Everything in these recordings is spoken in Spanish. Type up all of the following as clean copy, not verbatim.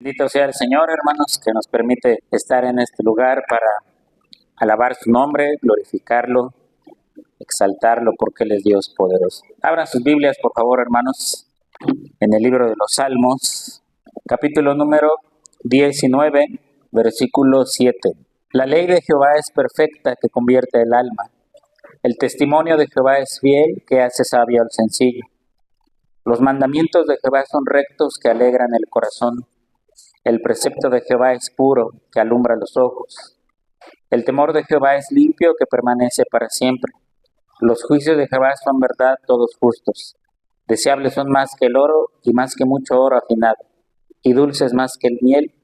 Bendito sea el Señor, hermanos, que nos permite estar en este lugar para alabar su nombre, glorificarlo, exaltarlo, porque Él es Dios poderoso. Abran sus Biblias, por favor, hermanos, en el libro de los Salmos, capítulo número 19, versículo 7. La ley de Jehová es perfecta, que convierte el alma. El testimonio de Jehová es fiel, que hace sabio al sencillo. Los mandamientos de Jehová son rectos, que alegran el corazón. El precepto de Jehová es puro, que alumbra los ojos. El temor de Jehová es limpio, que permanece para siempre. Los juicios de Jehová son verdad, todos justos. Deseables son más que el oro, y más que mucho oro afinado, y dulces más que el miel,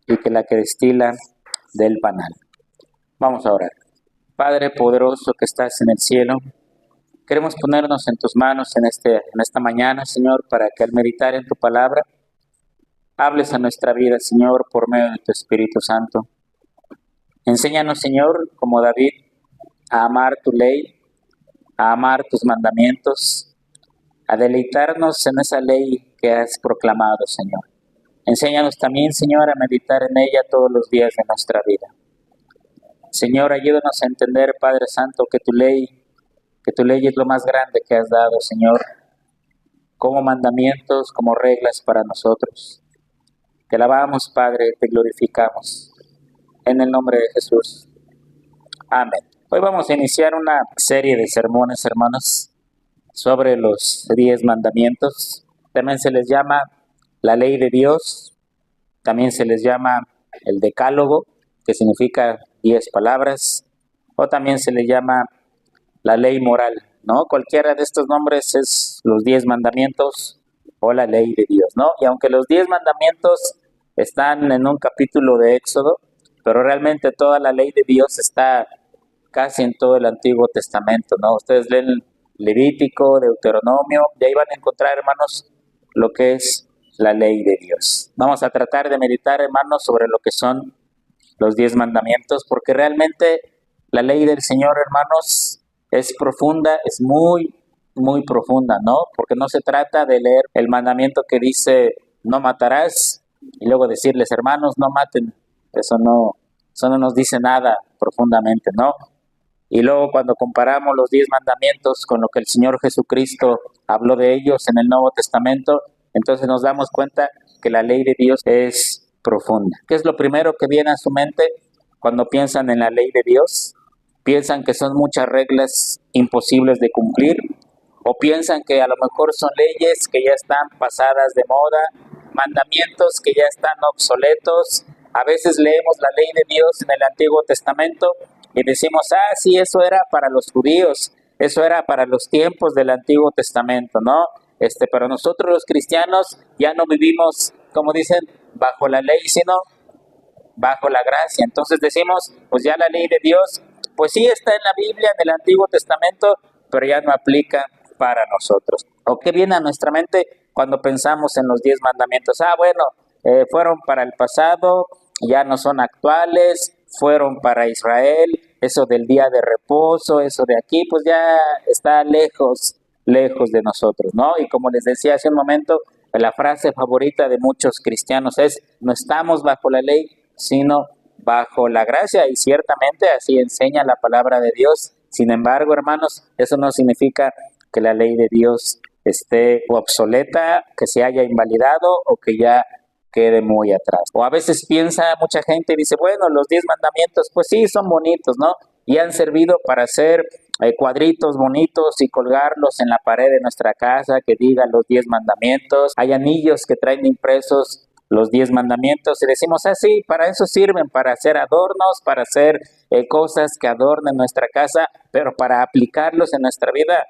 y que la que destila del panal. Vamos a orar. Padre poderoso que estás en el cielo, queremos ponernos en tus manos en esta mañana, Señor, para que al meditar en tu palabra, hables a nuestra vida, Señor, por medio de tu Espíritu Santo. Enséñanos, Señor, como David, a amar tu ley, a amar tus mandamientos, a deleitarnos en esa ley que has proclamado, Señor. Enséñanos también, Señor, a meditar en ella todos los días de nuestra vida. Señor, ayúdanos a entender, Padre Santo, que tu ley es lo más grande que has dado, Señor, como mandamientos, como reglas para nosotros. Te alabamos, Padre, te glorificamos. En el nombre de Jesús. Amén. Hoy vamos a iniciar una serie de sermones, hermanos, sobre los 10 mandamientos. También se les llama la ley de Dios. También se les llama el decálogo, que significa 10 palabras. O también se le llama la ley moral, ¿no? Cualquiera de estos nombres es los 10 mandamientos o la ley de Dios, ¿no? Y aunque los 10 mandamientos están en un capítulo de Éxodo, pero realmente toda la ley de Dios está casi en todo el Antiguo Testamento, ¿no? Ustedes leen Levítico, Deuteronomio, y ahí van a encontrar, hermanos, lo que es la ley de Dios. Vamos a tratar de meditar, hermanos, sobre lo que son los 10 mandamientos, porque realmente la ley del Señor, hermanos, es profunda, es muy, muy profunda, ¿no? Porque no se trata de leer el mandamiento que dice no matarás y luego decirles, hermanos, no maten. Eso no nos dice nada profundamente, ¿no? Y luego cuando comparamos los 10 mandamientos con lo que el Señor Jesucristo habló de ellos en el Nuevo Testamento, entonces nos damos cuenta que la ley de Dios es profunda. ¿Qué es lo primero que viene a su mente cuando piensan en la ley de Dios? ¿Piensan que son muchas reglas imposibles de cumplir? ¿O piensan que a lo mejor son leyes que ya están pasadas de moda, mandamientos que ya están obsoletos? A veces leemos la ley de Dios en el Antiguo Testamento y decimos, sí, eso era para los judíos, eso era para los tiempos del Antiguo Testamento, ¿no? Pero nosotros los cristianos ya no vivimos, como dicen, bajo la ley, sino bajo la gracia. Entonces decimos, pues ya la ley de Dios, pues sí está en la Biblia, en el Antiguo Testamento, pero ya no aplica para nosotros. ¿O qué viene a nuestra mente cuando pensamos en los 10 mandamientos? Fueron para el pasado, ya no son actuales, fueron para Israel, eso del día de reposo, eso de aquí, pues ya está lejos de nosotros, ¿no? Y como les decía hace un momento, la frase favorita de muchos cristianos es, no estamos bajo la ley, sino bajo la gracia, y ciertamente así enseña la palabra de Dios. Sin embargo, hermanos, eso no significa que la ley de Dios esté obsoleta, que se haya invalidado o que ya quede muy atrás. O a veces piensa mucha gente y dice, bueno, los 10 mandamientos, pues sí, son bonitos, ¿no? Y han servido para hacer cuadritos bonitos y colgarlos en la pared de nuestra casa que diga los 10 mandamientos. Hay anillos que traen impresos los 10 mandamientos y decimos, sí, para eso sirven, para hacer adornos, para hacer cosas que adornen nuestra casa, pero para aplicarlos en nuestra vida,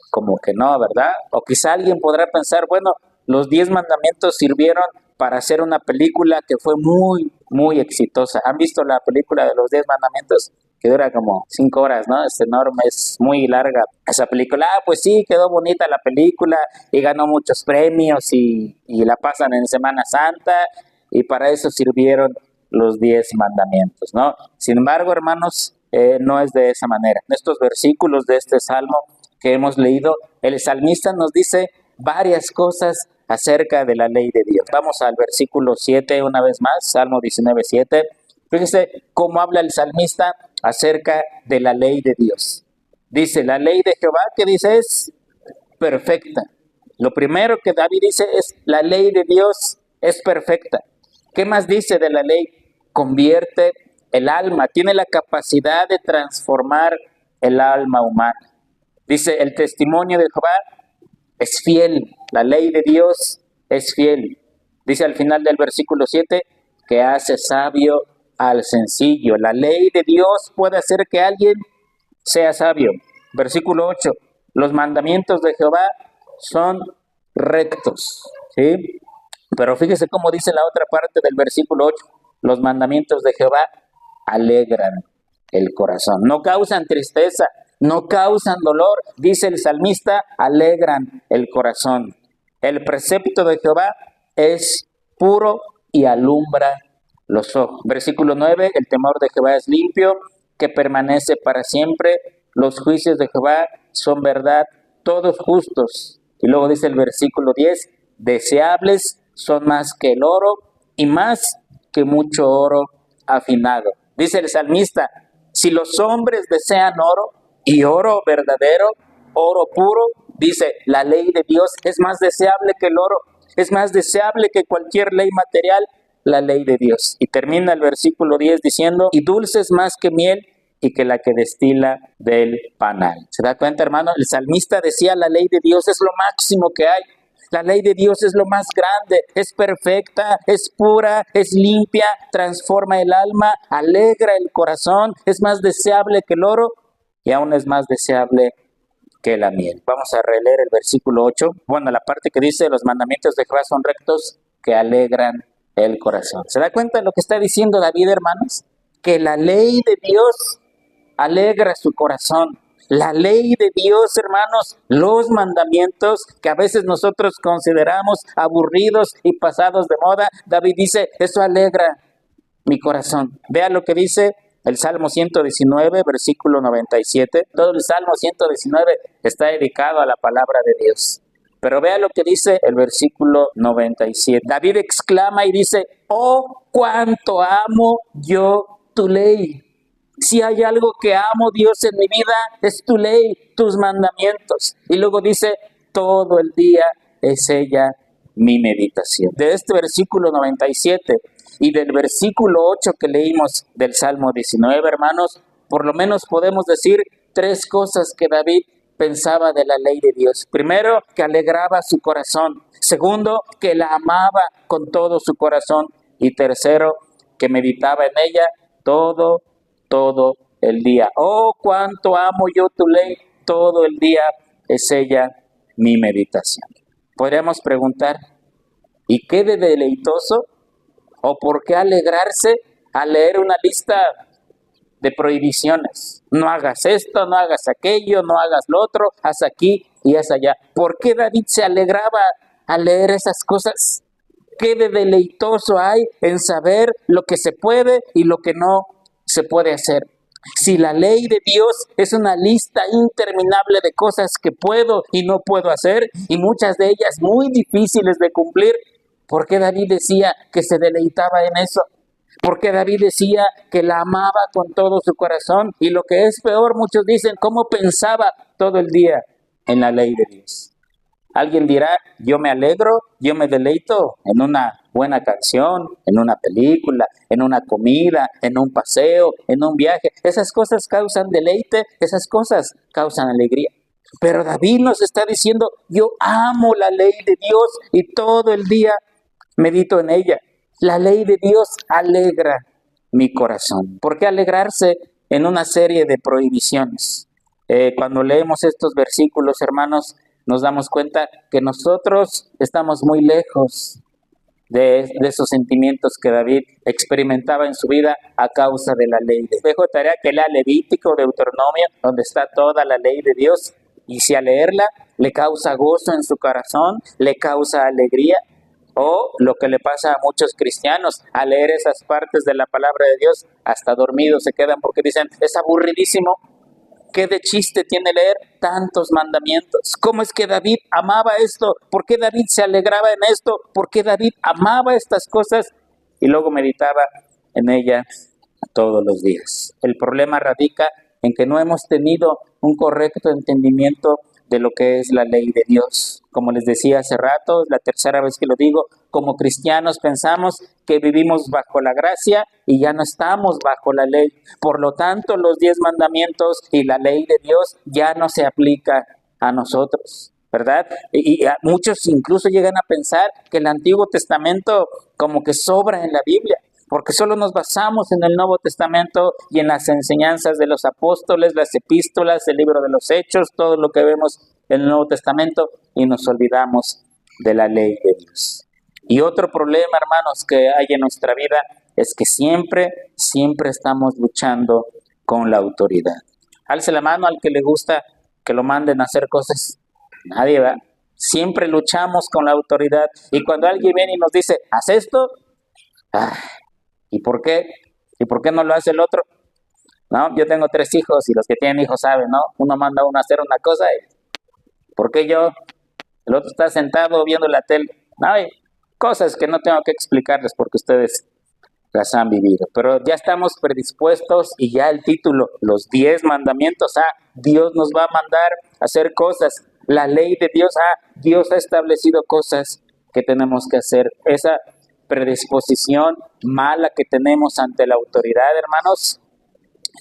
como que no, ¿verdad? O quizá alguien podrá pensar, bueno, los 10 mandamientos sirvieron para hacer una película que fue muy, muy exitosa. ¿Han visto la película de los 10 mandamientos? Que dura como 5 horas, ¿no? Es enorme, es muy larga esa película. Pues sí, quedó bonita la película y ganó muchos premios y la pasan en Semana Santa y para eso sirvieron los 10 mandamientos, ¿no? Sin embargo, hermanos, no es de esa manera. En estos versículos de este salmo que hemos leído, el salmista nos dice varias cosas acerca de la ley de Dios. Vamos al versículo 7 una vez más, Salmo 19:7. Fíjese cómo habla el salmista acerca de la ley de Dios. Dice, la ley de Jehová, ¿qué dice? Es perfecta. Lo primero que David dice es, la ley de Dios es perfecta. ¿Qué más dice de la ley? Convierte el alma, tiene la capacidad de transformar el alma humana. Dice, el testimonio de Jehová es fiel, la ley de Dios es fiel. Dice al final del versículo 7, que hace sabio al sencillo. La ley de Dios puede hacer que alguien sea sabio. Versículo 8, los mandamientos de Jehová son rectos, ¿sí? Pero fíjese cómo dice la otra parte del versículo 8, los mandamientos de Jehová alegran el corazón, no causan tristeza, no causan dolor, dice el salmista, alegran el corazón. El precepto de Jehová es puro y alumbra los ojos. Versículo 9, el temor de Jehová es limpio, que permanece para siempre. Los juicios de Jehová son verdad, todos justos. Y luego dice el versículo 10, deseables son más que el oro y más que mucho oro afinado. Dice el salmista, si los hombres desean oro y oro verdadero, oro puro, dice, la ley de Dios es más deseable que el oro, es más deseable que cualquier ley material, la ley de Dios. Y termina el versículo 10 diciendo, y dulce es más que miel y que la que destila del panal. ¿Se da cuenta, hermano? El salmista decía, la ley de Dios es lo máximo que hay. La ley de Dios es lo más grande, es perfecta, es pura, es limpia, transforma el alma, alegra el corazón, es más deseable que el oro y aún es más deseable que la miel. Vamos a releer el versículo 8. Bueno, la parte que dice, los mandamientos de Jehová son rectos, que alegran el corazón. ¿Se da cuenta de lo que está diciendo David, hermanos? Que la ley de Dios alegra su corazón. La ley de Dios, hermanos, los mandamientos que a veces nosotros consideramos aburridos y pasados de moda, David dice, eso alegra mi corazón. Vea lo que dice el Salmo 119, versículo 97. Todo el Salmo 119 está dedicado a la palabra de Dios. Pero vea lo que dice el versículo 97. David exclama y dice, oh, cuánto amo yo tu ley. Si hay algo que amo, Dios, en mi vida, es tu ley, tus mandamientos. Y luego dice, todo el día es ella mi meditación. De este versículo 97 y del versículo 8 que leímos del Salmo 19, hermanos, por lo menos podemos decir tres cosas que David pensaba de la ley de Dios. Primero, que alegraba su corazón. Segundo, que la amaba con todo su corazón. Y tercero, que meditaba en ella todo el día. Oh, cuánto amo yo tu ley, todo el día es ella mi meditación. Podríamos preguntar, ¿y qué de deleitoso o por qué alegrarse al leer una lista de prohibiciones? No hagas esto, no hagas aquello, no hagas lo otro, haz aquí y haz allá. ¿Por qué David se alegraba al leer esas cosas? ¿Qué de deleitoso hay en saber lo que se puede y lo que no se puede hacer? Si la ley de Dios es una lista interminable de cosas que puedo y no puedo hacer, y muchas de ellas muy difíciles de cumplir, ¿por qué David decía que se deleitaba en eso? ¿Por qué David decía que la amaba con todo su corazón? Y lo que es peor, muchos dicen, ¿cómo pensaba todo el día en la ley de Dios? Alguien dirá, yo me alegro, yo me deleito en una buena canción, en una película, en una comida, en un paseo, en un viaje. Esas cosas causan deleite, esas cosas causan alegría. Pero David nos está diciendo, yo amo la ley de Dios y todo el día medito en ella. La ley de Dios alegra mi corazón. ¿Por qué alegrarse en una serie de prohibiciones? Cuando leemos estos versículos, hermanos, nos damos cuenta que nosotros estamos muy lejos de esos sentimientos que David experimentaba en su vida a causa de la ley. Dejo tarea que lea Levítico, Deuteronomio, donde está toda la ley de Dios, y si al leerla le causa gozo en su corazón, le causa alegría, o lo que le pasa a muchos cristianos, al leer esas partes de la palabra de Dios, hasta dormidos se quedan porque dicen, es aburridísimo. ¿Qué de chiste tiene leer tantos mandamientos? ¿Cómo es que David amaba esto? ¿Por qué David se alegraba en esto? ¿Por qué David amaba estas cosas? Y luego meditaba en ellas todos los días. El problema radica en que no hemos tenido un correcto entendimiento de lo que es la ley de Dios. Como les decía hace rato, es la tercera vez que lo digo, como cristianos pensamos que vivimos bajo la gracia y ya no estamos bajo la ley. Por lo tanto, los 10 mandamientos y la ley de Dios ya no se aplica a nosotros, ¿verdad? Y muchos incluso llegan a pensar que el Antiguo Testamento como que sobra en la Biblia, porque solo nos basamos en el Nuevo Testamento y en las enseñanzas de los apóstoles, las epístolas, el libro de los Hechos, todo lo que vemos en el Nuevo Testamento, y nos olvidamos de la ley de Dios. Y otro problema, hermanos, que hay en nuestra vida es que siempre estamos luchando con la autoridad. Alce la mano al que le gusta que lo manden a hacer cosas. Nadie, ¿verdad? Siempre luchamos con la autoridad, y cuando alguien viene y nos dice, haz esto, ¿y por qué? ¿Y por qué no lo hace el otro? No, yo tengo 3 hijos y los que tienen hijos saben, ¿no? Uno manda a uno a hacer una cosa y ¿por qué yo? El otro está sentado viendo la tele. No, hay cosas que no tengo que explicarles porque ustedes las han vivido. Pero ya estamos predispuestos y ya el título, los 10 mandamientos, Dios nos va a mandar a hacer cosas. La ley de Dios, Dios ha establecido cosas que tenemos que hacer. Esa predisposición mala que tenemos ante la autoridad, hermanos,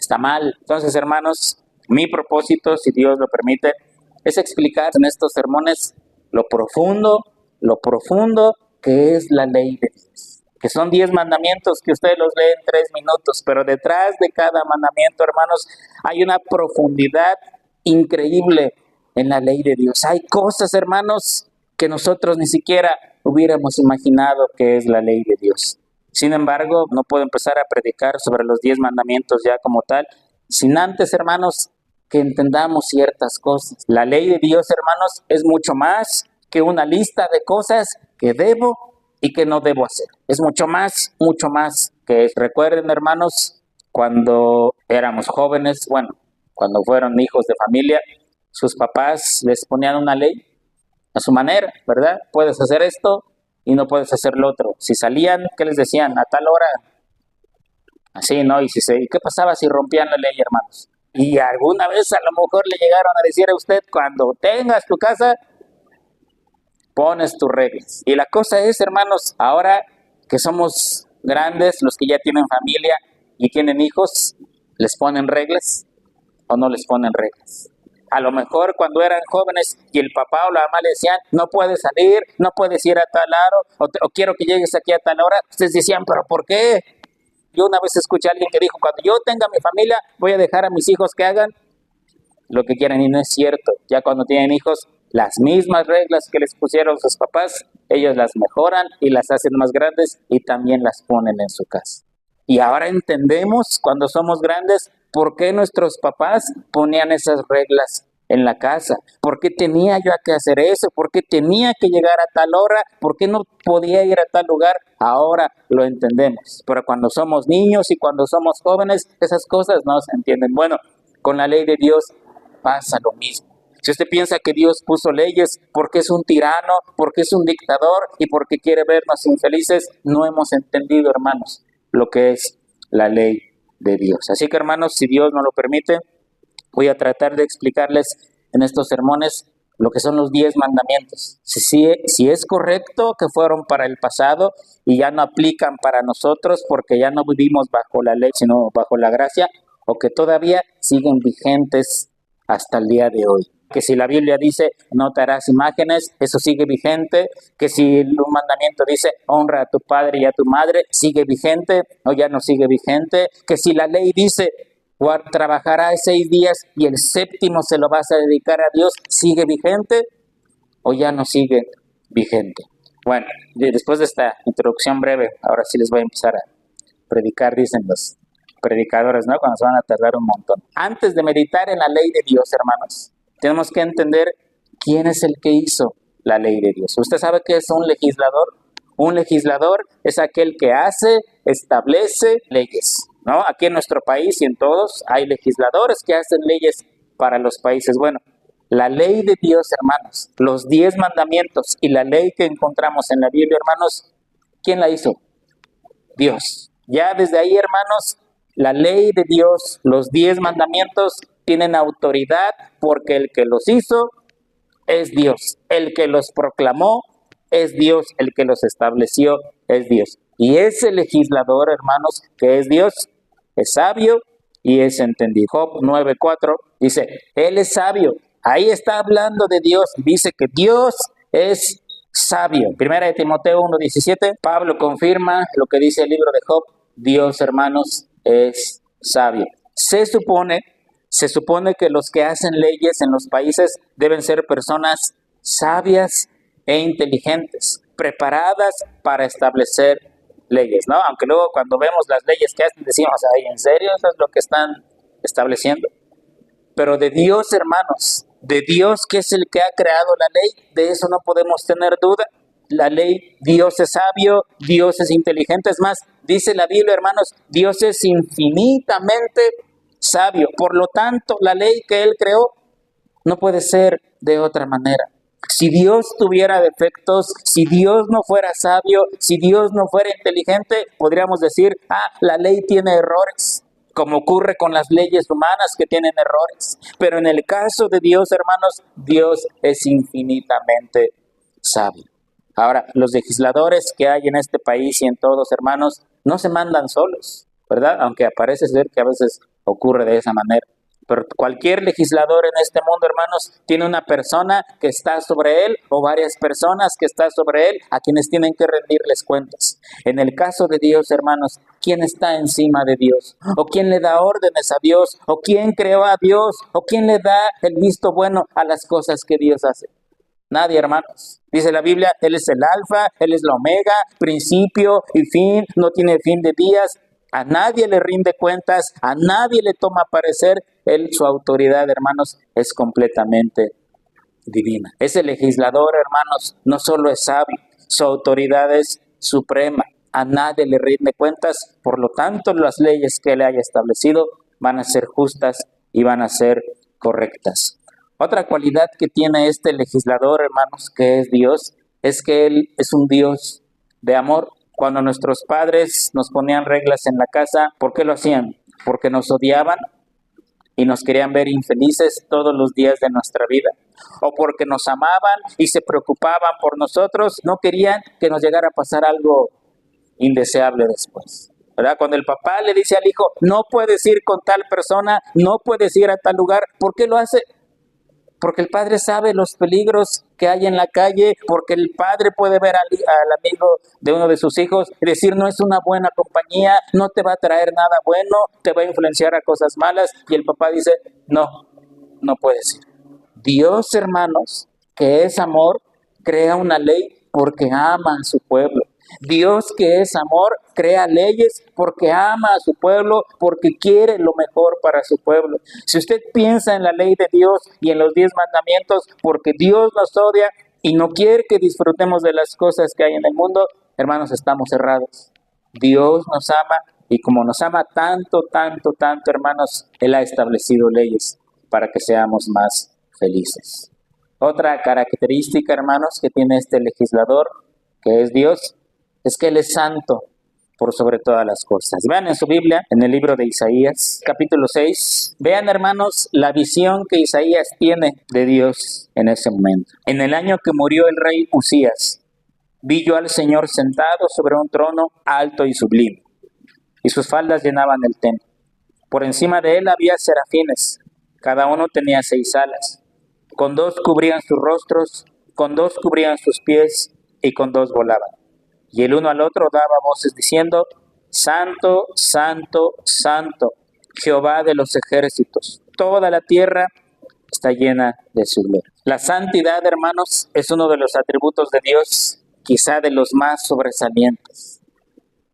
está mal. Entonces, hermanos, mi propósito, si Dios lo permite, es explicar en estos sermones lo profundo que es la ley de Dios. Que son 10 mandamientos que ustedes los leen en 3 minutos, pero detrás de cada mandamiento, hermanos, hay una profundidad increíble en la ley de Dios. Hay cosas, hermanos, que nosotros ni siquiera hubiéramos imaginado que es la ley de Dios. Sin embargo, no puedo empezar a predicar sobre los 10 mandamientos ya como tal, sin antes, hermanos, que entendamos ciertas cosas. La ley de Dios, hermanos, es mucho más que una lista de cosas que debo y que no debo hacer. Es mucho más que eso. Recuerden, hermanos, cuando éramos jóvenes, cuando fueron hijos de familia, sus papás les ponían una ley a su manera, ¿verdad? Puedes hacer esto y no puedes hacer lo otro. Si salían, ¿qué les decían? A tal hora, así, ¿no? ¿Y qué pasaba si rompían la ley, hermanos? Y alguna vez a lo mejor le llegaron a decir a usted, cuando tengas tu casa, pones tus reglas. Y la cosa es, hermanos, ahora que somos grandes, los que ya tienen familia y tienen hijos, ¿les ponen reglas o no les ponen reglas? A lo mejor cuando eran jóvenes y el papá o la mamá le decían, no puedes salir, no puedes ir a tal lado, o quiero que llegues aquí a tal hora, ustedes decían, ¿pero por qué? Yo una vez escuché a alguien que dijo, cuando yo tenga mi familia, voy a dejar a mis hijos que hagan lo que quieran, y no es cierto. Ya cuando tienen hijos, las mismas reglas que les pusieron sus papás, ellos las mejoran y las hacen más grandes y también las ponen en su casa. Y ahora entendemos, cuando somos grandes, por qué nuestros papás ponían esas reglas en la casa. ¿Por qué tenía yo que hacer eso? ¿Por qué tenía que llegar a tal hora? ¿Por qué no podía ir a tal lugar? Ahora lo entendemos. Pero cuando somos niños y cuando somos jóvenes, esas cosas no se entienden. Bueno, con la ley de Dios pasa lo mismo. Si usted piensa que Dios puso leyes porque es un tirano, porque es un dictador y porque quiere vernos infelices, no hemos entendido, hermanos, lo que es la ley de Dios. Así que, hermanos, si Dios nos lo permite, voy a tratar de explicarles en estos sermones lo que son los 10 mandamientos. Si es correcto que fueron para el pasado y ya no aplican para nosotros porque ya no vivimos bajo la ley, sino bajo la gracia, o que todavía siguen vigentes hasta el día de hoy. Que si la Biblia dice no te harás imágenes, eso sigue vigente. Que si un mandamiento dice honra a tu padre y a tu madre, sigue vigente o ya no sigue vigente. Que si la ley dice trabajarás 6 días y el 7º se lo vas a dedicar a Dios, sigue vigente o ya no sigue vigente. Bueno, después de esta introducción breve, ahora sí les voy a empezar a predicar, dicen los predicadores, ¿no? Cuando se van a tardar un montón. Antes de meditar en la ley de Dios, hermanos, tenemos que entender quién es el que hizo la ley de Dios. ¿Usted sabe qué es un legislador? Un legislador es aquel que establece leyes, ¿no? Aquí en nuestro país y en todos hay legisladores que hacen leyes para los países. Bueno, la ley de Dios, hermanos, los 10 mandamientos y la ley que encontramos en la Biblia, hermanos, ¿quién la hizo? Dios. Ya desde ahí, hermanos, la ley de Dios, los 10 mandamientos tienen autoridad porque el que los hizo es Dios. El que los proclamó es Dios. El que los estableció es Dios. Y ese legislador, hermanos, que es Dios, es sabio y es entendido. Job 9:4 dice, Él es sabio. Ahí está hablando de Dios. Dice que Dios es sabio. Primera de Timoteo 1:17, Pablo confirma lo que dice el libro de Job. Dios, hermanos, es sabio. Se supone que los que hacen leyes en los países deben ser personas sabias e inteligentes, preparadas para establecer leyes, ¿no? Aunque luego cuando vemos las leyes que hacen decimos, ay, ¿en serio eso es lo que están estableciendo? Pero de Dios, hermanos, de Dios que es el que ha creado la ley, de eso no podemos tener duda. La ley, Dios es sabio, Dios es inteligente. Es más, dice la Biblia, hermanos, Dios es infinitamente sabio. Por lo tanto, la ley que Él creó no puede ser de otra manera. Si Dios tuviera defectos, si Dios no fuera sabio, si Dios no fuera inteligente, podríamos decir, la ley tiene errores, como ocurre con las leyes humanas que tienen errores. Pero en el caso de Dios, hermanos, Dios es infinitamente sabio. Ahora, los legisladores que hay en este país y en todos, hermanos, no se mandan solos, ¿verdad? Aunque parece ser que a veces ocurre de esa manera. Pero cualquier legislador en este mundo, hermanos, tiene una persona que está sobre él o varias personas que están sobre él a quienes tienen que rendirles cuentas. En el caso de Dios, hermanos, ¿quién está encima de Dios? ¿O quién le da órdenes a Dios? ¿O quién creó a Dios? ¿O quién le da el visto bueno a las cosas que Dios hace? Nadie, hermanos. Dice la Biblia, Él es el alfa, Él es la omega, principio y fin, no tiene fin de días. A nadie le rinde cuentas, a nadie le toma parecer. Él, su autoridad, hermanos, es completamente divina. Ese legislador, hermanos, no solo es sabio, su autoridad es suprema. A nadie le rinde cuentas, por lo tanto, las leyes que Él haya establecido van a ser justas y van a ser correctas. Otra cualidad que tiene este legislador, hermanos, que es Dios, es que Él es un Dios de amor. Cuando nuestros padres nos ponían reglas en la casa, ¿por qué lo hacían? Porque nos odiaban y nos querían ver infelices todos los días de nuestra vida. O porque nos amaban y se preocupaban por nosotros, no querían que nos llegara a pasar algo indeseable después, ¿verdad? Cuando el papá le dice al hijo, no puedes ir con tal persona, no puedes ir a tal lugar, ¿por qué lo hace? Porque el padre sabe los peligros que hay en la calle, porque el padre puede ver al amigo de uno de sus hijos y decir, no es una buena compañía, no te va a traer nada bueno, te va a influenciar a cosas malas, y el papá dice, no puedes ir. Dios, hermanos, que es amor, crea una ley porque ama a su pueblo. Dios, que es amor, crea leyes porque ama a su pueblo, porque quiere lo mejor para su pueblo. Si usted piensa en la ley de Dios y en los 10 mandamientos porque Dios nos odia y no quiere que disfrutemos de las cosas que hay en el mundo, hermanos, estamos errados. Dios nos ama y como nos ama tanto, hermanos, Él ha establecido leyes para que seamos más felices. Otra característica, hermanos, que tiene este legislador, que es Dios, es que Él es santo por sobre todas las cosas. Vean en su Biblia, en el libro de Isaías, capítulo 6. Vean, hermanos, la visión que Isaías tiene de Dios en ese momento. En el año que murió el rey Usías, vi yo al Señor sentado sobre un trono alto y sublime, y sus faldas llenaban el templo. Por encima de él había serafines, cada uno tenía 6 alas. Con 2 cubrían sus rostros, con 2 cubrían sus pies, y con 2 volaban. Y el uno al otro daba voces diciendo, Santo, Santo, Santo, Jehová de los ejércitos. Toda la tierra está llena de su gloria. La santidad, hermanos, es uno de los atributos de Dios, quizá de los más sobresalientes.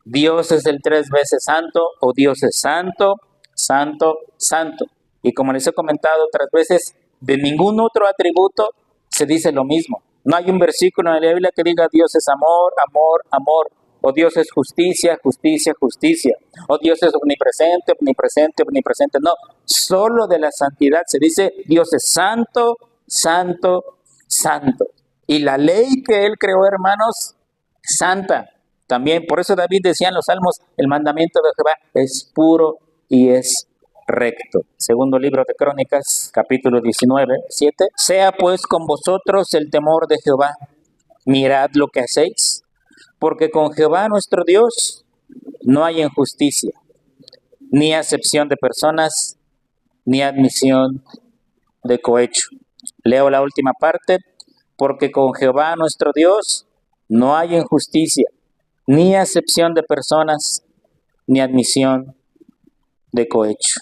Dios es el 3 veces santo, o Dios es santo, santo, santo. Y como les he comentado otras veces, de ningún otro atributo se dice lo mismo. No hay un versículo en la Biblia que diga Dios es amor, amor, amor. O Dios es justicia, justicia, justicia. O Dios es omnipresente, omnipresente, omnipresente. No, solo de la santidad se dice Dios es santo, santo, santo. Y la ley que Él creó, hermanos, santa. También, por eso David decía en los Salmos, el mandamiento de Jehová es puro y es recto. Segundo libro de Crónicas, capítulo 19, 7. Sea pues con vosotros el temor de Jehová. Mirad lo que hacéis, porque con Jehová nuestro Dios no hay injusticia, ni acepción de personas, ni admisión de cohecho. Leo la última parte, porque con Jehová nuestro Dios no hay injusticia, ni acepción de personas, ni admisión de cohecho.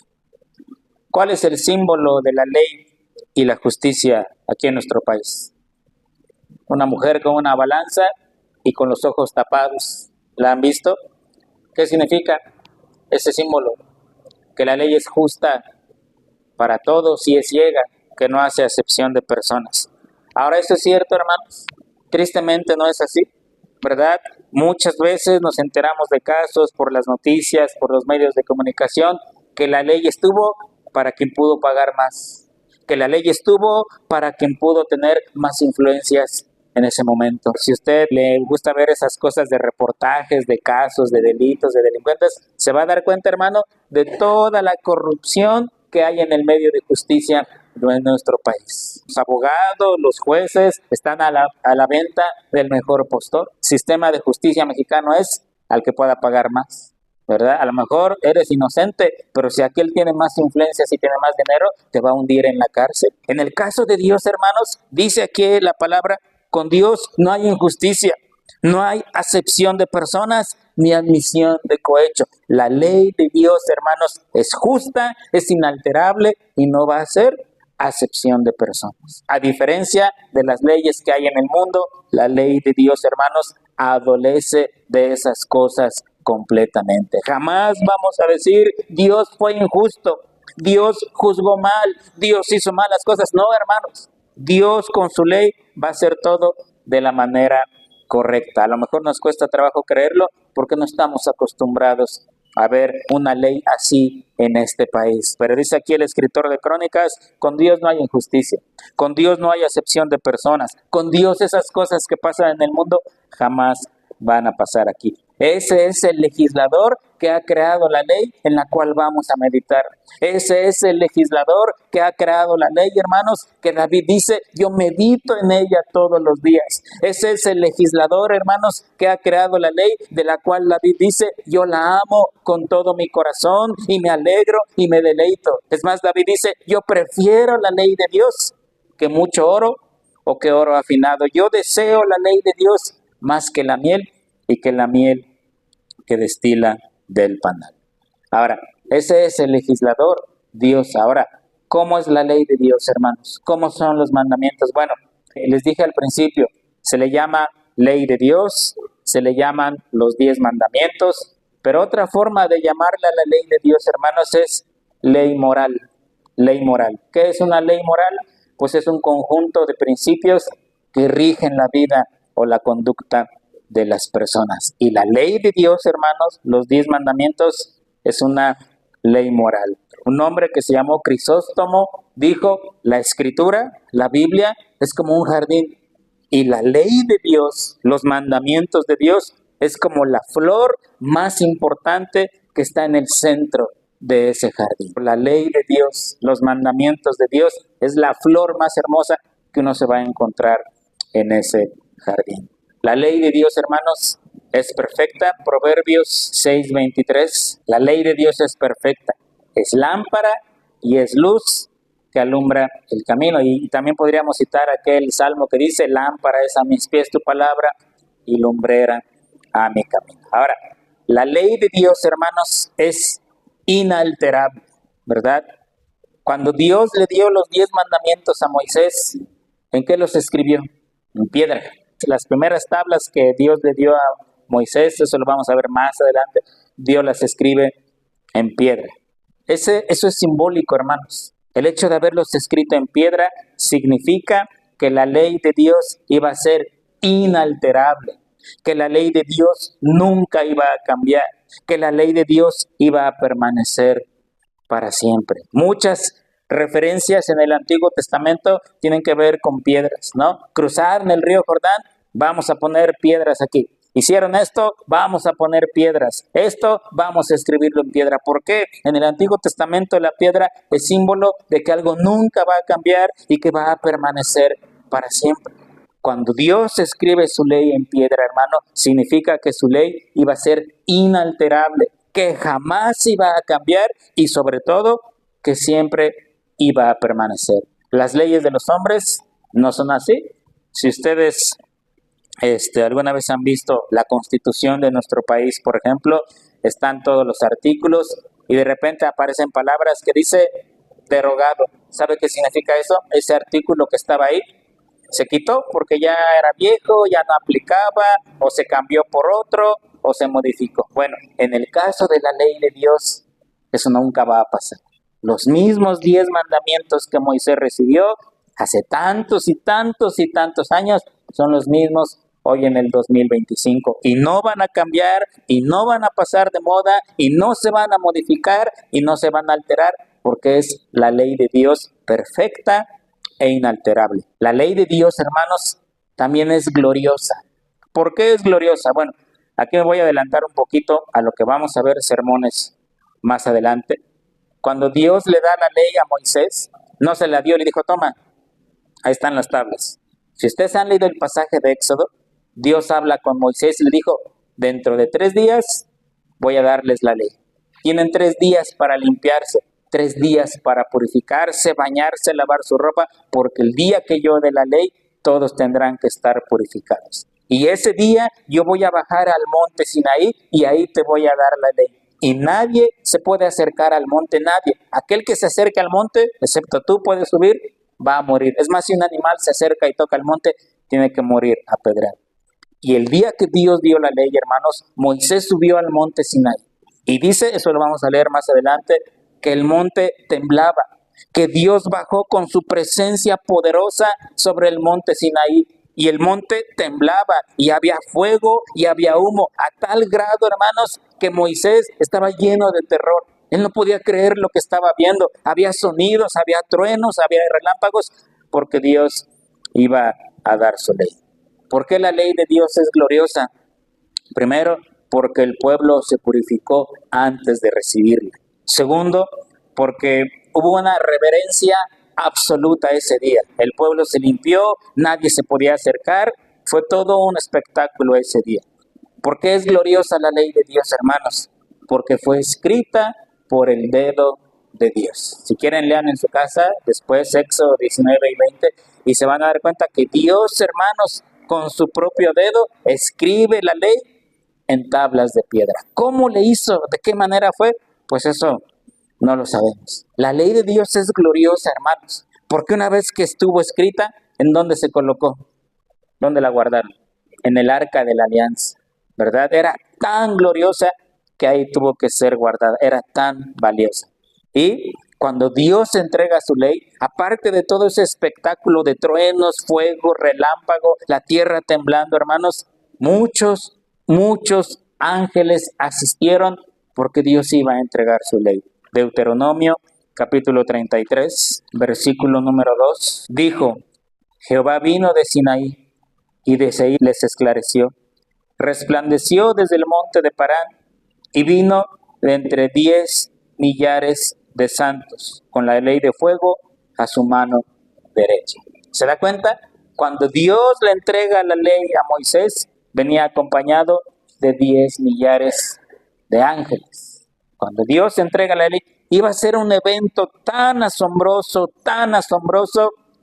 ¿Cuál es el símbolo de la ley y la justicia aquí en nuestro país? Una mujer con una balanza y con los ojos tapados. ¿La han visto? ¿Qué significa ese símbolo? Que la ley es justa para todos y es ciega, que no hace acepción de personas. Ahora, ¿eso es cierto, hermanos? Tristemente no es así, ¿verdad? Muchas veces nos enteramos de casos por las noticias, por los medios de comunicación, que la ley estuvo para quien pudo pagar más, que la ley estuvo para quien pudo tener más influencias en ese momento. Si a usted le gusta ver esas cosas de reportajes, de casos, de delitos, de delincuentes, se va a dar cuenta, hermano, de toda la corrupción que hay en el medio de justicia en nuestro país. Los abogados, los jueces están a la venta del mejor postor. El sistema de justicia mexicano es al que pueda pagar más, ¿verdad? A lo mejor eres inocente, pero si aquel tiene más influencia, si tiene más dinero, te va a hundir en la cárcel. En el caso de Dios, hermanos, dice aquí la palabra, con Dios no hay injusticia, no hay acepción de personas, ni admisión de cohecho. La ley de Dios, hermanos, es justa, es inalterable y no va a ser acepción de personas. A diferencia de las leyes que hay en el mundo, la ley de Dios, hermanos, adolece de esas cosas completamente. Jamás vamos a decir Dios fue injusto, Dios juzgó mal, Dios hizo malas cosas. No, hermanos, Dios con su ley va a hacer todo de la manera correcta. A lo mejor nos cuesta trabajo creerlo porque no estamos acostumbrados a ver una ley así en este país. Pero dice aquí el escritor de Crónicas, con Dios no hay injusticia, con Dios no hay acepción de personas, con Dios esas cosas que pasan en el mundo jamás van a pasar aquí. Ese es el legislador que ha creado la ley en la cual vamos a meditar. Ese es el legislador que ha creado la ley, hermanos, que David dice, yo medito en ella todos los días. Ese es el legislador, hermanos, que ha creado la ley de la cual David dice, yo la amo con todo mi corazón y me alegro y me deleito. Es más, David dice, yo prefiero la ley de Dios que mucho oro o que oro afinado. Yo deseo la ley de Dios más que la miel y que la miel que destila del panal. Ahora, ese es el legislador, Dios. Ahora, ¿cómo es la ley de Dios, hermanos? ¿Cómo son los mandamientos? Bueno, les dije al principio, se le llama ley de Dios, se le llaman los 10 mandamientos, pero otra forma de llamarla la ley de Dios, hermanos, es ley moral. Ley moral. ¿Qué es una ley moral? Pues es un conjunto de principios que rigen la vida o la conducta de las personas. Y la ley de Dios, hermanos, los 10 mandamientos, es una ley moral. Un hombre que se llamó Crisóstomo dijo, la escritura, la Biblia, es como un jardín. Y la ley de Dios, los mandamientos de Dios, es como la flor más importante que está en el centro de ese jardín. La ley de Dios, los mandamientos de Dios, es la flor más hermosa que uno se va a encontrar en ese jardín. La ley de Dios, hermanos, es perfecta. Proverbios 6:23. La ley de Dios es perfecta. Es lámpara y es luz que alumbra el camino. Y también podríamos citar aquel salmo que dice, lámpara es a mis pies tu palabra y lumbrera a mi camino. Ahora, la ley de Dios, hermanos, es inalterable, ¿verdad? Cuando Dios le dio los 10 mandamientos a Moisés, ¿en qué los escribió? En piedra. Las primeras tablas que Dios le dio a Moisés, eso lo vamos a ver más adelante, Dios las escribe en piedra. Eso es simbólico, hermanos. El hecho de haberlos escrito en piedra significa que la ley de Dios iba a ser inalterable, que la ley de Dios nunca iba a cambiar, que la ley de Dios iba a permanecer para siempre. Muchas referencias en el Antiguo Testamento tienen que ver con piedras, ¿no? Cruzar en el río Jordán, vamos a poner piedras aquí. Hicieron esto, vamos a poner piedras. Esto, vamos a escribirlo en piedra. ¿Por qué? En el Antiguo Testamento la piedra es símbolo de que algo nunca va a cambiar y que va a permanecer para siempre. Cuando Dios escribe su ley en piedra, hermano, significa que su ley iba a ser inalterable, que jamás iba a cambiar y sobre todo que siempre iba a permanecer. Las leyes de los hombres no son así. Si ustedes alguna vez han visto la Constitución de nuestro país, por ejemplo, están todos los artículos y de repente aparecen palabras que dice derogado. ¿Sabe qué significa eso? Ese artículo que estaba ahí se quitó porque ya era viejo, ya no aplicaba, o se cambió por otro, o se modificó. Bueno, en el caso de la ley de Dios, eso nunca va a pasar. Los mismos 10 mandamientos que Moisés recibió hace tantos y tantos y tantos años son los mismos hoy en el 2025 y no van a cambiar y no van a pasar de moda y no se van a modificar y no se van a alterar porque es la ley de Dios perfecta e inalterable. La ley de Dios, hermanos, también es gloriosa. ¿Por qué es gloriosa? Bueno, aquí me voy a adelantar un poquito a lo que vamos a ver sermones más adelante. Cuando Dios le da la ley a Moisés, no se la dio, le dijo, toma, ahí están las tablas. Si ustedes han leído el pasaje de Éxodo, Dios habla con Moisés y le dijo, dentro de 3 días voy a darles la ley. Tienen 3 días para limpiarse, 3 días para purificarse, bañarse, lavar su ropa, porque el día que yo dé la ley, todos tendrán que estar purificados. Y ese día yo voy a bajar al monte Sinaí y ahí te voy a dar la ley. Y nadie se puede acercar al monte, nadie. Aquel que se acerque al monte, excepto tú, puede subir, va a morir. Es más, si un animal se acerca y toca el monte, tiene que morir apedreado. Y el día que Dios dio la ley, hermanos, Moisés subió al monte Sinaí. Y dice, eso lo vamos a leer más adelante, que el monte temblaba, que Dios bajó con su presencia poderosa sobre el monte Sinaí. Y el monte temblaba y había fuego y había humo, a tal grado, hermanos, que Moisés estaba lleno de terror. Él no podía creer lo que estaba viendo. Había sonidos, había truenos, había relámpagos, porque Dios iba a dar su ley. ¿Por qué la ley de Dios es gloriosa? Primero, porque el pueblo se purificó antes de recibirla. Segundo, porque hubo una reverencia absoluta ese día. El pueblo se limpió, nadie se podía acercar, fue todo un espectáculo ese día. ¿Por qué es gloriosa la ley de Dios, hermanos? Porque fue escrita por el dedo de Dios. Si quieren, lean en su casa después Éxodo 19 y 20 y se van a dar cuenta que Dios, hermanos, con su propio dedo escribe la ley en tablas de piedra. ¿Cómo le hizo? ¿De qué manera fue? Pues eso no lo sabemos. La ley de Dios es gloriosa, hermanos, porque una vez que estuvo escrita, ¿en dónde se colocó? ¿Dónde la guardaron? En el arca de la alianza, ¿verdad? Era tan gloriosa que ahí tuvo que ser guardada, era tan valiosa. Y cuando Dios entrega su ley, aparte de todo ese espectáculo de truenos, fuego, relámpago, la tierra temblando, hermanos, muchos ángeles asistieron porque Dios iba a entregar su ley. Deuteronomio capítulo 33, versículo número 2, dijo, Jehová vino de Sinaí y de Seir les esclareció, resplandeció desde el monte de Parán y vino de entre 10 millares de santos con la ley de fuego a su mano derecha. ¿Se da cuenta? Cuando Dios le entrega la ley a Moisés, venía acompañado de 10 millares de ángeles. Cuando Dios entrega la ley, iba a ser un evento tan asombroso,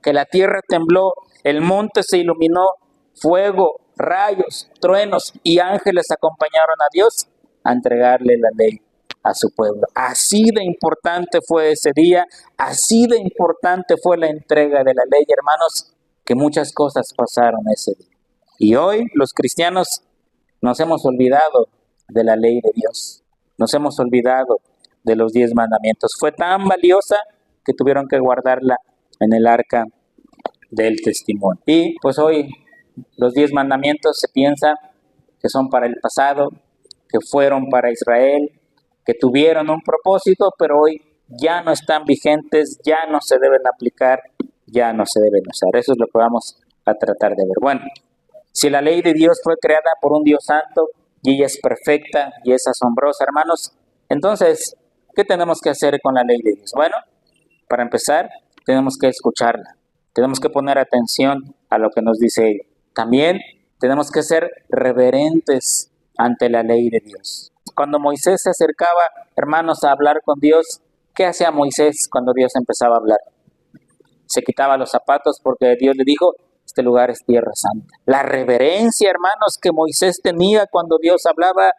que la tierra tembló, el monte se iluminó, fuego, rayos, truenos y ángeles acompañaron a Dios a entregarle la ley a su pueblo. Así de importante fue ese día, así de importante fue la entrega de la ley, hermanos, que muchas cosas pasaron ese día. Y hoy los cristianos nos hemos olvidado de la ley de Dios, nos hemos olvidado de los 10 mandamientos. Fue tan valiosa que tuvieron que guardarla en el arca del testimonio. Y pues hoy los 10 mandamientos se piensa que son para el pasado, que fueron para Israel, que tuvieron un propósito, pero hoy ya no están vigentes, ya no se deben aplicar, ya no se deben usar. Eso es lo que vamos a tratar de ver. Bueno, si la ley de Dios fue creada por un Dios santo y ella es perfecta y es asombrosa, hermanos, entonces, ¿qué tenemos que hacer con la ley de Dios? Bueno, para empezar, tenemos que escucharla. Tenemos que poner atención a lo que nos dice ella. También tenemos que ser reverentes ante la ley de Dios. Cuando Moisés se acercaba, hermanos, a hablar con Dios, ¿qué hacía Moisés cuando Dios empezaba a hablar? Se quitaba los zapatos porque Dios le dijo, este lugar es tierra santa. La reverencia, hermanos, que Moisés tenía cuando Dios hablaba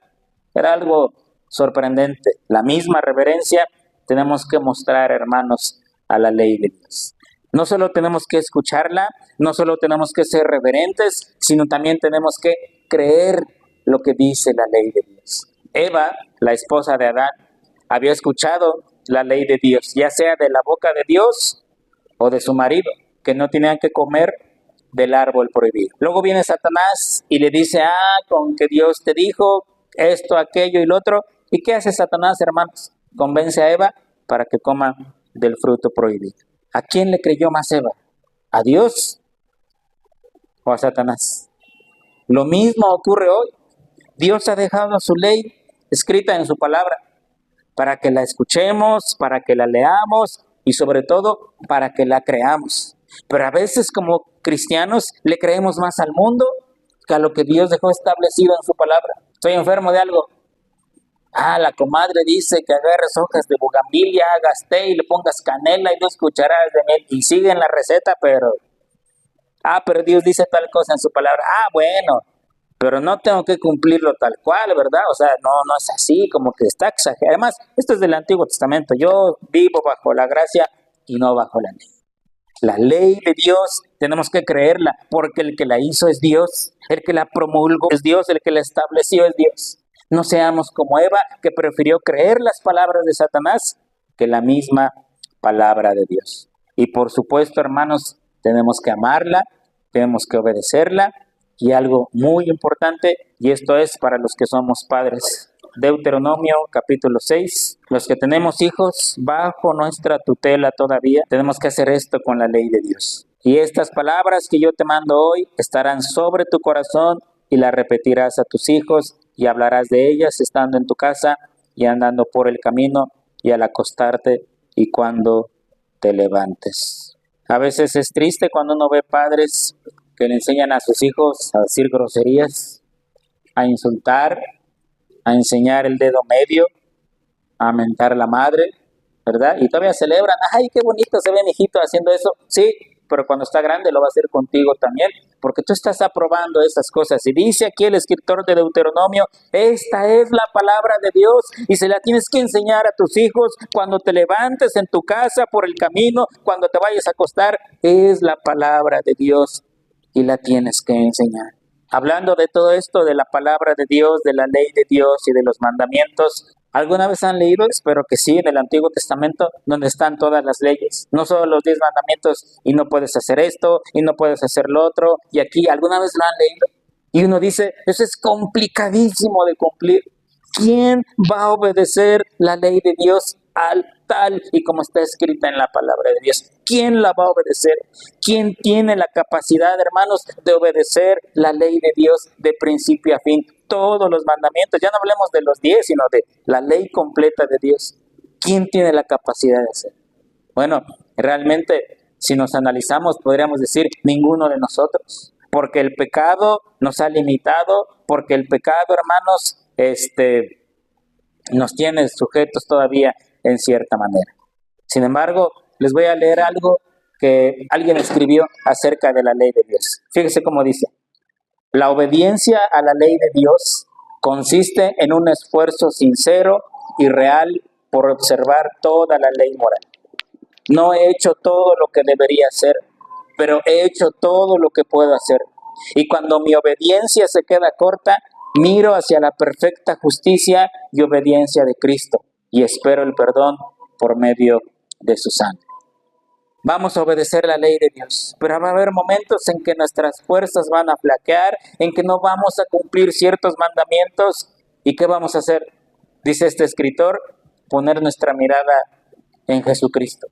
era algo sorprendente. La misma reverencia tenemos que mostrar, hermanos, a la ley de Dios. No solo tenemos que escucharla, no solo tenemos que ser reverentes, sino también tenemos que creer lo que dice la ley de Dios. Eva, la esposa de Adán, había escuchado la ley de Dios, ya sea de la boca de Dios o de su marido, que no tenían que comer del árbol prohibido. Luego viene Satanás y le dice, con que Dios te dijo esto, aquello y lo otro. ¿Y qué hace Satanás, hermanos? Convence a Eva para que coma del fruto prohibido. ¿A quién le creyó más Eva? ¿A Dios o a Satanás? Lo mismo ocurre hoy. Dios ha dejado su ley escrita en su palabra para que la escuchemos, para que la leamos y sobre todo para que la creamos. Pero a veces como cristianos le creemos más al mundo que a lo que Dios dejó establecido en su palabra. Estoy enfermo de algo. La comadre dice que agarres hojas de bugambilia, hagas té y le pongas canela y 2 cucharadas de miel. Y siguen la receta, pero Dios dice tal cosa en su palabra. Bueno, pero no tengo que cumplirlo tal cual, ¿verdad? O sea, no es así, como que está exagerado. Además, esto es del Antiguo Testamento. Yo vivo bajo la gracia y no bajo la ley. La ley de Dios tenemos que creerla, porque el que la hizo es Dios, el que la promulgó es Dios, el que la estableció es Dios. No seamos como Eva, que prefirió creer las palabras de Satanás que la misma palabra de Dios. Y por supuesto, hermanos, tenemos que amarla, tenemos que obedecerla, y algo muy importante, y esto es para los que somos padres. Deuteronomio capítulo 6, los que tenemos hijos bajo nuestra tutela todavía, tenemos que hacer esto con la ley de Dios. Y estas palabras que yo te mando hoy estarán sobre tu corazón y las repetirás a tus hijos y hablarás de ellas estando en tu casa y andando por el camino y al acostarte y cuando te levantes. A veces es triste cuando uno ve padres que le enseñan a sus hijos a decir groserías, a insultar, a enseñar el dedo medio, a mentar a la madre, ¿verdad? Y todavía celebran, ¡ay, qué bonito se ve mi hijito haciendo eso! Sí, pero cuando está grande lo va a hacer contigo también, porque tú estás aprobando esas cosas. Y dice aquí el escritor de Deuteronomio, esta es la palabra de Dios y se la tienes que enseñar a tus hijos cuando te levantes en tu casa, por el camino, cuando te vayas a acostar, es la palabra de Dios y la tienes que enseñar. Hablando de todo esto, de la palabra de Dios, de la ley de Dios y de los mandamientos, ¿alguna vez han leído? Espero que sí, en el Antiguo Testamento, donde están todas las leyes. No solo los 10 mandamientos, y no puedes hacer esto, y no puedes hacer lo otro, y aquí, ¿alguna vez lo han leído? Y uno dice, eso es complicadísimo de cumplir. ¿Quién va a obedecer la ley de Dios tal y como está escrita en la palabra de Dios? ¿Quién la va a obedecer? ¿Quién tiene la capacidad, hermanos, de obedecer la ley de Dios de principio a fin? Todos los mandamientos, ya no hablemos de los 10, sino de la ley completa de Dios. ¿Quién tiene la capacidad de hacer? Bueno, realmente, si nos analizamos, podríamos decir ninguno de nosotros, porque el pecado nos ha limitado, porque el pecado, hermanos, nos tiene sujetos todavía en cierta manera. Sin embargo, les voy a leer algo que alguien escribió acerca de la ley de Dios. Fíjese cómo dice: la obediencia a la ley de Dios consiste en un esfuerzo sincero y real por observar toda la ley moral. No he hecho todo lo que debería hacer, pero he hecho todo lo que puedo hacer. Y cuando mi obediencia se queda corta, miro hacia la perfecta justicia y obediencia de Cristo y espero el perdón por medio de su sangre. Vamos a obedecer la ley de Dios, pero va a haber momentos en que nuestras fuerzas van a flaquear, en que no vamos a cumplir ciertos mandamientos. ¿Y qué vamos a hacer? Dice este escritor, poner nuestra mirada en Jesucristo.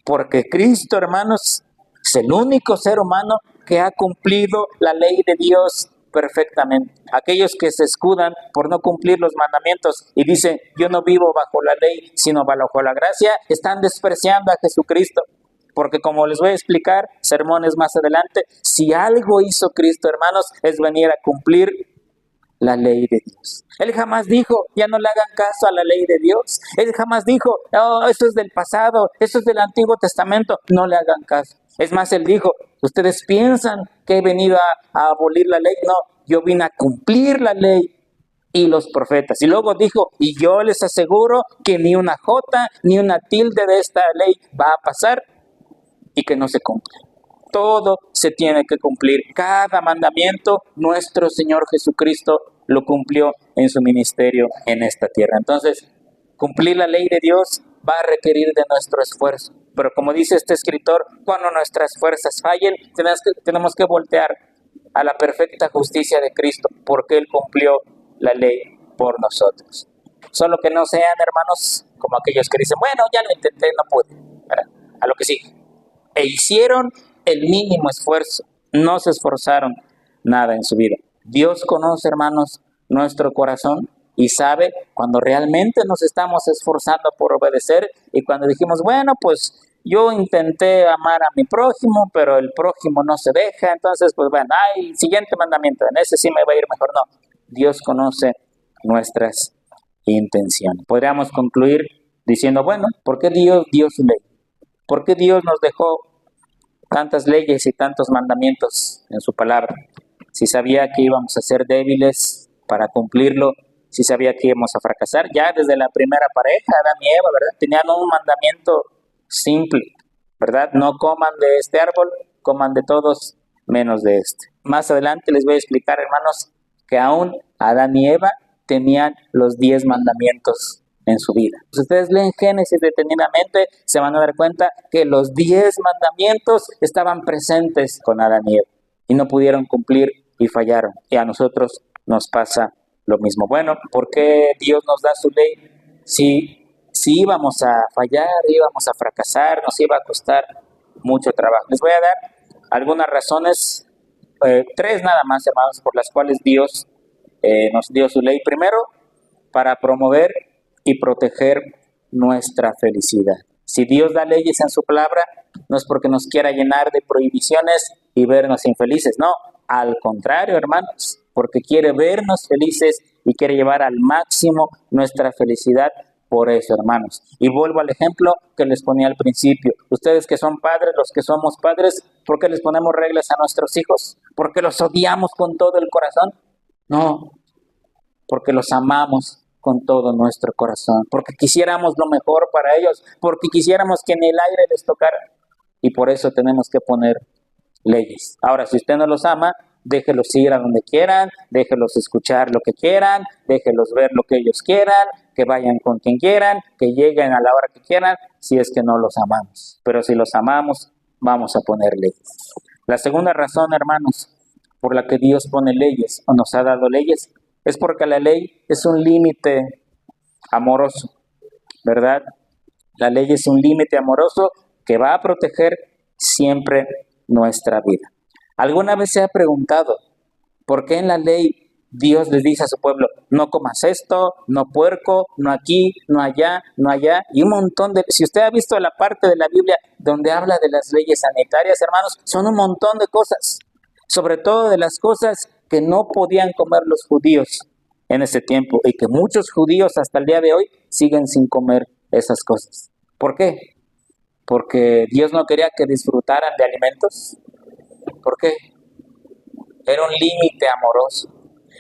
Porque Cristo, hermanos, es el único ser humano que ha cumplido la ley de Dios perfectamente. Aquellos que se escudan por no cumplir los mandamientos y dicen, yo no vivo bajo la ley, sino bajo la gracia, están despreciando a Jesucristo. Porque como les voy a explicar, sermones más adelante, si algo hizo Cristo, hermanos, es venir a cumplir la ley de Dios. Él jamás dijo, ya no le hagan caso a la ley de Dios. Él jamás dijo, oh, eso es del pasado, eso es del Antiguo Testamento, no le hagan caso. Es más, él dijo, ustedes piensan que he venido a abolir la ley. No, yo vine a cumplir la ley y los profetas. Y luego dijo, y yo les aseguro que ni una jota, ni una tilde de esta ley va a pasar y que no se cumpla. Todo se tiene que cumplir. Cada mandamiento, nuestro Señor Jesucristo lo cumplió en su ministerio en esta tierra. Entonces, cumplir la ley de Dios va a requerir de nuestro esfuerzo. Pero como dice este escritor, cuando nuestras fuerzas fallen, tenemos que voltear a la perfecta justicia de Cristo, porque Él cumplió la ley por nosotros. Solo que no sean, hermanos, como aquellos que dicen, bueno, ya lo intenté, no pude. A lo que sí. E hicieron el mínimo esfuerzo, no se esforzaron nada en su vida. Dios conoce, hermanos, nuestro corazón y sabe cuando realmente nos estamos esforzando por obedecer y cuando dijimos, bueno, pues yo intenté amar a mi prójimo, pero el prójimo no se deja, entonces, pues bueno, siguiente mandamiento, en ese sí me va a ir mejor. No, Dios conoce nuestras intenciones. Podríamos concluir diciendo, bueno, ¿por qué Dios dio su ley? ¿Por qué Dios nos dejó tantas leyes y tantos mandamientos en su palabra? Si sabía que íbamos a ser débiles para cumplirlo, si sabía que íbamos a fracasar, ya desde la primera pareja, Adán y Eva, ¿verdad? Tenían un mandamiento simple, ¿verdad? No coman de este árbol, coman de todos menos de este. Más adelante les voy a explicar, hermanos, que aún Adán y Eva tenían los 10 mandamientos en su vida. Si ustedes leen Génesis detenidamente, se van a dar cuenta que los 10 mandamientos estaban presentes con Adán y Eva y no pudieron cumplir y fallaron. Y a nosotros nos pasa lo mismo. Bueno, ¿por qué Dios nos da su ley? Si íbamos a fallar, íbamos a fracasar, nos iba a costar mucho trabajo. Les voy a dar algunas razones, 3 nada más, hermanos, por las cuales Dios nos dio su ley. Primero, para promover y proteger nuestra felicidad. Si Dios da leyes en su palabra, no es porque nos quiera llenar de prohibiciones y vernos infelices, no, al contrario, hermanos, porque quiere vernos felices y quiere llevar al máximo nuestra felicidad. Por eso, hermanos, y vuelvo al ejemplo que les ponía al principio, ustedes que son padres, los que somos padres, ¿por qué les ponemos reglas a nuestros hijos? ¿Porque los odiamos con todo el corazón? No, porque los amamos con todo nuestro corazón, porque quisiéramos lo mejor para ellos, porque quisiéramos que en el aire les tocara, y por eso tenemos que poner leyes. Ahora, si usted no los ama, déjelos ir a donde quieran, déjelos escuchar lo que quieran, déjelos ver lo que ellos quieran, que vayan con quien quieran, que lleguen a la hora que quieran, si es que no los amamos. Pero si los amamos, vamos a poner leyes. La segunda razón, hermanos, por la que Dios pone leyes o nos ha dado leyes, es porque la ley es un límite amoroso, ¿verdad? La ley es un límite amoroso que va a proteger siempre nuestra vida. ¿Alguna vez se ha preguntado por qué en la ley Dios les dice a su pueblo, no comas esto, no puerco, no aquí, no allá, no allá? Y un montón de... Si usted ha visto la parte de la Biblia donde habla de las leyes sanitarias, hermanos, son un montón de cosas. Sobre todo de las cosas que no podían comer los judíos en ese tiempo y que muchos judíos hasta el día de hoy siguen sin comer esas cosas. ¿Por qué? Porque Dios no quería que disfrutaran de alimentos. ¿Por qué? Era un límite amoroso.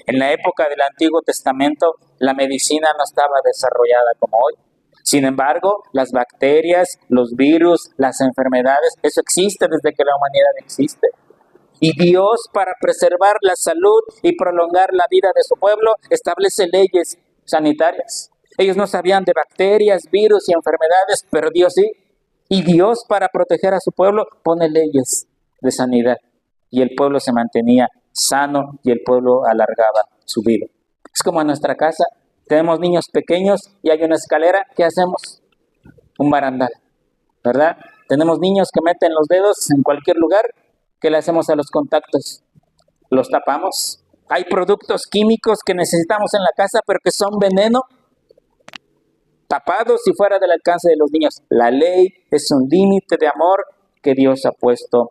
En la época del Antiguo Testamento, la medicina no estaba desarrollada como hoy. Sin embargo, las bacterias, los virus, las enfermedades, eso existe desde que la humanidad existe. Y Dios, para preservar la salud y prolongar la vida de su pueblo, establece leyes sanitarias. Ellos no sabían de bacterias, virus y enfermedades, pero Dios sí. Y Dios, para proteger a su pueblo, pone leyes de sanidad. Y el pueblo se mantenía sano y el pueblo alargaba su vida. Es como en nuestra casa, tenemos niños pequeños y hay una escalera, ¿qué hacemos? Un barandal, ¿verdad? Tenemos niños que meten los dedos en cualquier lugar, ¿qué le hacemos a los contactos? Los tapamos. Hay productos químicos que necesitamos en la casa, pero que son veneno, tapados y fuera del alcance de los niños. La ley es un límite de amor que Dios ha puesto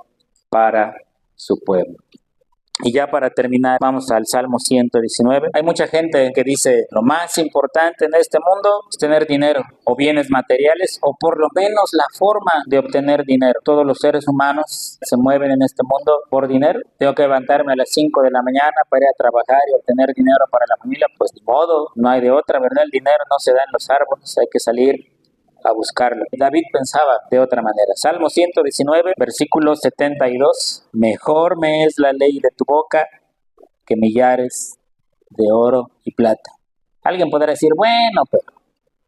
para su pueblo. Y ya para terminar, vamos al Salmo 119. Hay mucha gente que dice, lo más importante en este mundo es tener dinero, o bienes materiales, o por lo menos la forma de obtener dinero. Todos los seres humanos se mueven en este mundo por dinero. Tengo que levantarme a las 5 de la mañana para ir a trabajar y obtener dinero para la familia. Pues de modo, no hay de otra, ¿verdad? El dinero no se da en los árboles, hay que salir a buscarlo. David pensaba de otra manera. Salmo 119, versículo 72. Mejor me es la ley de tu boca que millares de oro y plata. Alguien podrá decir, bueno, pero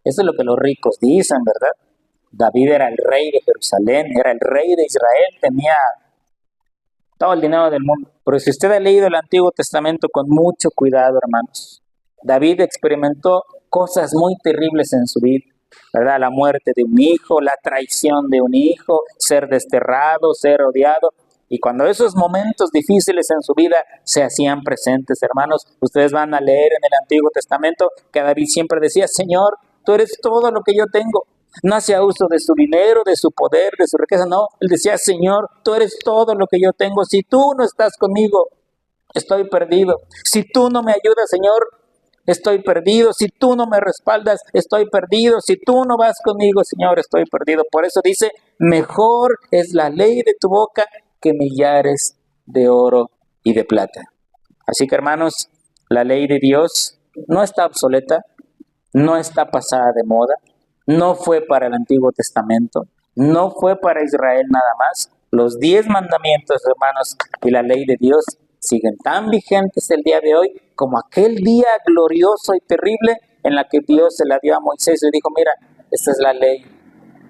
eso es lo que los ricos dicen, ¿verdad? David era el rey de Jerusalén, era el rey de Israel, tenía todo el dinero del mundo. Pero si usted ha leído el Antiguo Testamento con mucho cuidado, hermanos, David experimentó cosas muy terribles en su vida, ¿verdad? La muerte de un hijo, la traición de un hijo, ser desterrado, ser odiado. Y cuando esos momentos difíciles en su vida se hacían presentes, hermanos, ustedes van a leer en el Antiguo Testamento que David siempre decía, Señor, tú eres todo lo que yo tengo. No hacía uso de su dinero, de su poder, de su riqueza, no. Él decía, Señor, tú eres todo lo que yo tengo. Si tú no estás conmigo, estoy perdido. Si tú no me ayudas, Señor, estoy perdido. Si tú no me respaldas, estoy perdido. Si tú no vas conmigo, Señor, estoy perdido. Por eso dice, mejor es la ley de tu boca que millares de oro y de plata. Así que, hermanos, la ley de Dios no está obsoleta, no está pasada de moda, no fue para el Antiguo Testamento, no fue para Israel nada más. Los 10 mandamientos, hermanos, y la ley de Dios siguen tan vigentes el día de hoy como aquel día glorioso y terrible en la que Dios se la dio a Moisés y dijo, mira, esta es la ley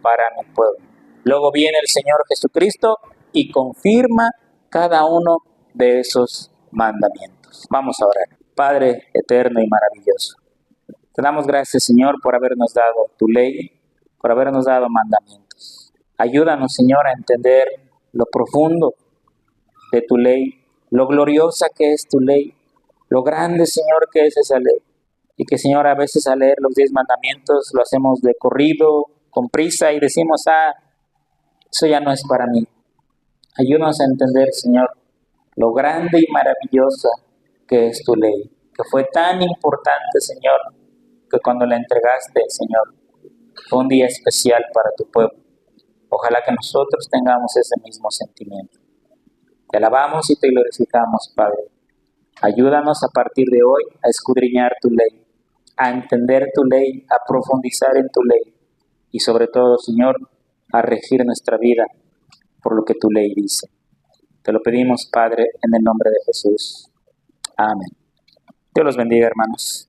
para mi pueblo. Luego viene el Señor Jesucristo y confirma cada uno de esos mandamientos. Vamos a orar. Padre eterno y maravilloso, te damos gracias, Señor, por habernos dado tu ley, por habernos dado mandamientos. Ayúdanos, Señor, a entender lo profundo de tu ley, lo gloriosa que es tu ley, lo grande, Señor, que es esa ley. Y que, Señor, a veces al leer los 10 mandamientos lo hacemos de corrido, con prisa y decimos, eso ya no es para mí. Ayúdanos a entender, Señor, lo grande y maravillosa que es tu ley, que fue tan importante, Señor, que cuando la entregaste, Señor, fue un día especial para tu pueblo. Ojalá que nosotros tengamos ese mismo sentimiento. Te alabamos y te glorificamos, Padre. Ayúdanos a partir de hoy a escudriñar tu ley, a entender tu ley, a profundizar en tu ley y sobre todo, Señor, a regir nuestra vida por lo que tu ley dice. Te lo pedimos, Padre, en el nombre de Jesús. Amén. Dios los bendiga, hermanos.